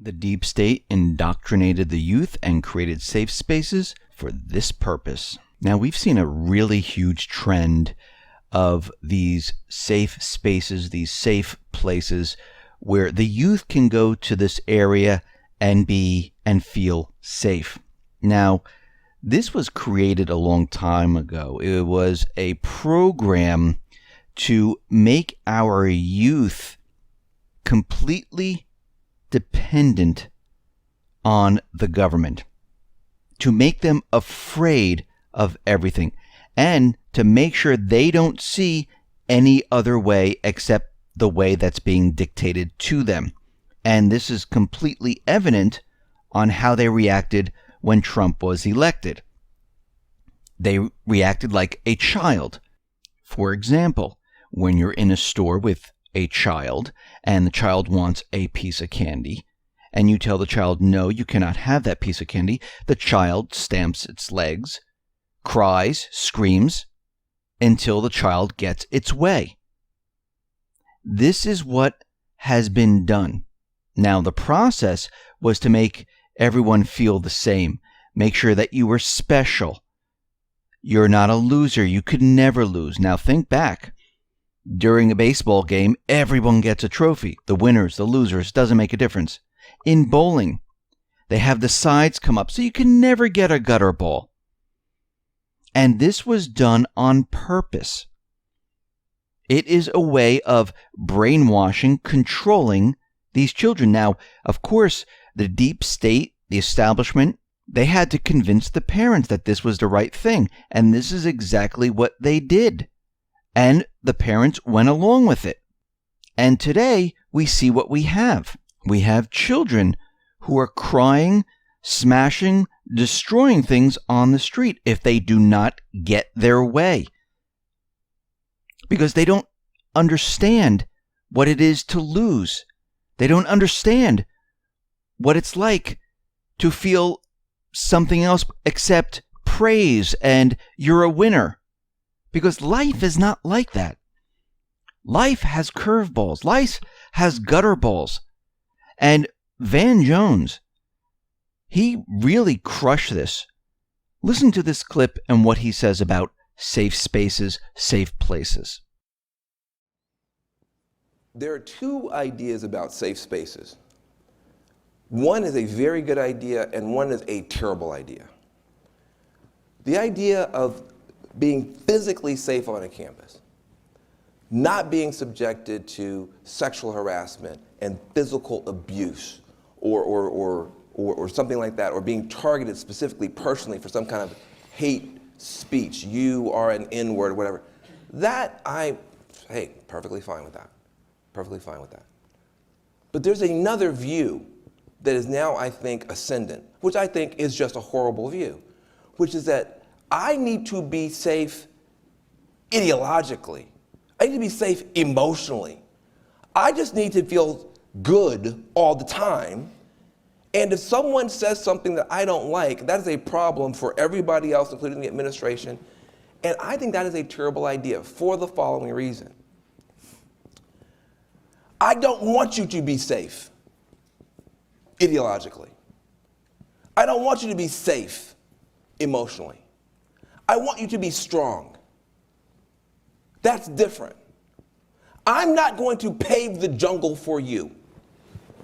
The deep state indoctrinated the youth and created safe spaces for this purpose. Now, we've seen a really huge trend of these safe spaces, these safe places where the youth can go to this area and be and feel safe. Now, this was created a long time ago. It was a program to make our youth completely dependent on the government, to make them afraid of everything, and to make sure they don't see any other way except the way that's being dictated to them. And this is completely evident on how they reacted when Trump was elected. They reacted like a child. For example, when you're in a store with a child and the child wants a piece of candy, and you tell the child, no, you cannot have that piece of candy, the child stamps its legs, cries, screams, until the child gets its way. This is what has been done. Now, the process was to make everyone feel the same. Make sure that you were special. You're not a loser. You could never lose. Now, think back. During a baseball game, everyone gets a trophy. The winners, the losers, doesn't make a difference. In bowling, they have the sides come up so you can never get a gutter ball. And this was done on purpose. It is a way of brainwashing, controlling these children. Now, of course, the deep state, the establishment, they had to convince the parents that this was the right thing. And this is exactly what they did. And the parents went along with it. And today, we see what we have. We have children who are crying, smashing, destroying things on the street if they do not get their way. Because they don't understand what it is to lose. They don't understand what it's like to feel something else except praise and you're a winner. Because life is not like that. Life has curveballs. Life has gutter balls. And Van Jones, he really crushed this. Listen to this clip and what he says about safe spaces, safe places. There are two ideas about safe spaces. One is a very good idea and one is a terrible idea. The idea of being physically safe on a campus, not being subjected to sexual harassment and physical abuse or something like that, or being targeted specifically personally for some kind of hate speech, you are an N-word or whatever. That perfectly fine with that. Perfectly fine with that. But there's another view that is now, I think, ascendant, which I think is just a horrible view, which is that I need to be safe ideologically. I need to be safe emotionally. I just need to feel good all the time. And if someone says something that I don't like, that is a problem for everybody else, including the administration. And I think that is a terrible idea for the following reason. I don't want you to be safe ideologically. I don't want you to be safe emotionally. I want you to be strong. That's different. I'm not going to pave the jungle for you.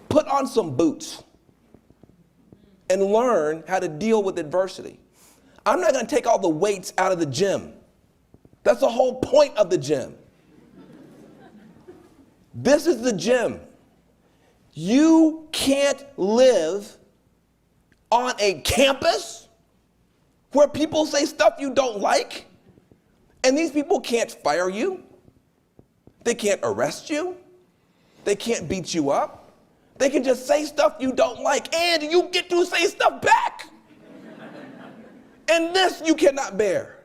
Put on some boots and learn how to deal with adversity. I'm not going to take all the weights out of the gym. That's the whole point of the gym. This is the gym. You can't live on a campus where people say stuff you don't like, and these people can't fire you. They can't arrest you. They can't beat you up. They can just say stuff you don't like, and you get to say stuff back. And this you cannot bear.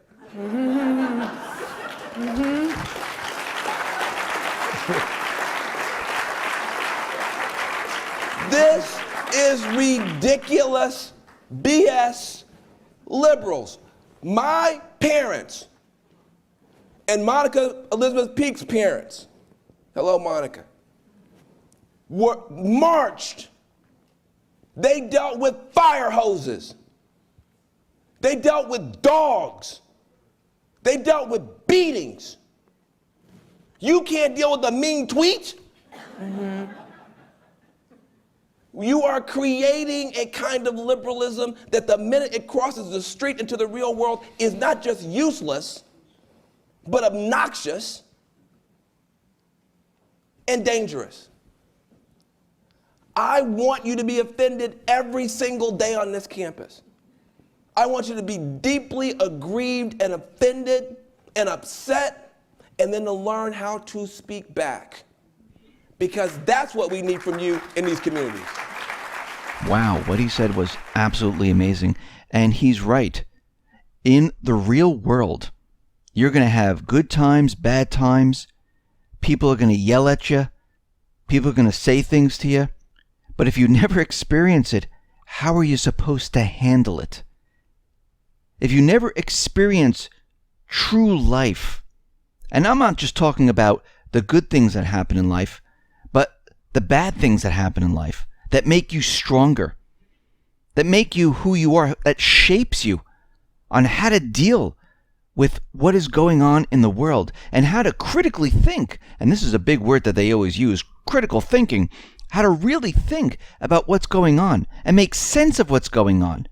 This is ridiculous BS liberals. My parents and Monica Elizabeth Peake's parents, hello Monica, marched They dealt with fire hoses. They dealt with dogs. They dealt with beatings. You can't deal with a mean tweet? You are creating a kind of liberalism that the minute it crosses the street into the real world is not just useless, but obnoxious and dangerous. I want you to be offended every single day on this campus. I want you to be deeply aggrieved and offended and upset, and then to learn how to speak back. Because that's what we need from you in these communities. Wow, what he said was absolutely amazing. And he's right. In the real world, you're going to have good times, bad times. People are going to yell at you. People are going to say things to you. But if you never experience it, how are you supposed to handle it? If you never experience true life, and I'm not just talking about the good things that happen in life, but the bad things that happen in life that make you stronger, that make you who you are, that shapes you on how to deal with what is going on in the world and how to critically think. And this is a big word that they always use, critical thinking, how to really think about what's going on and make sense of what's going on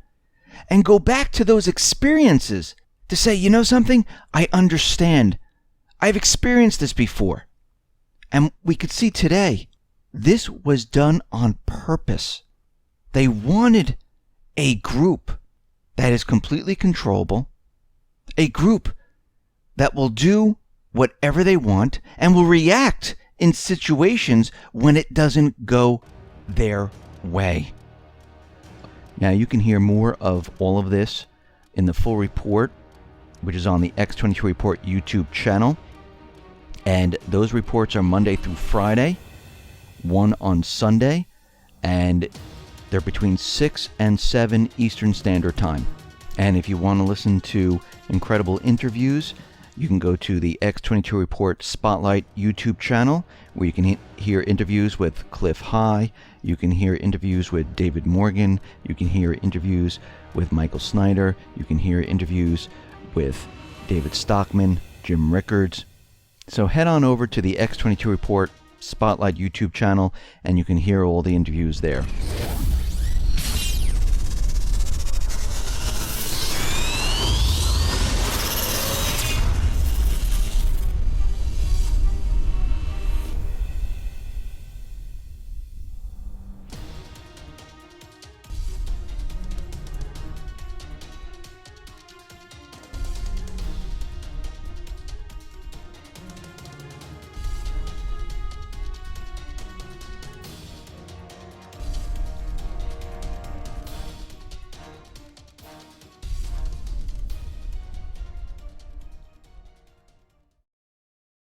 and go back to those experiences to say, you know something? I understand. I've experienced this before. And we could see today, this was done on purpose. They wanted a group that is completely controllable, a group that will do whatever they want and will react in situations when it doesn't go their way. Now, you can hear more of all of this in the full report, which is on the X22 Report YouTube channel. And those reports are Monday through Friday, one on Sunday, and they're between 6 and 7 Eastern Standard Time. And if you want to listen to incredible interviews, you can go to the X22 Report Spotlight YouTube channel, where you can hear interviews with Cliff High, you can hear interviews with David Morgan, you can hear interviews with Michael Snyder, you can hear interviews with David Stockman, Jim Rickards. So head on over to the X22 Report Spotlight YouTube channel, and you can hear all the interviews there.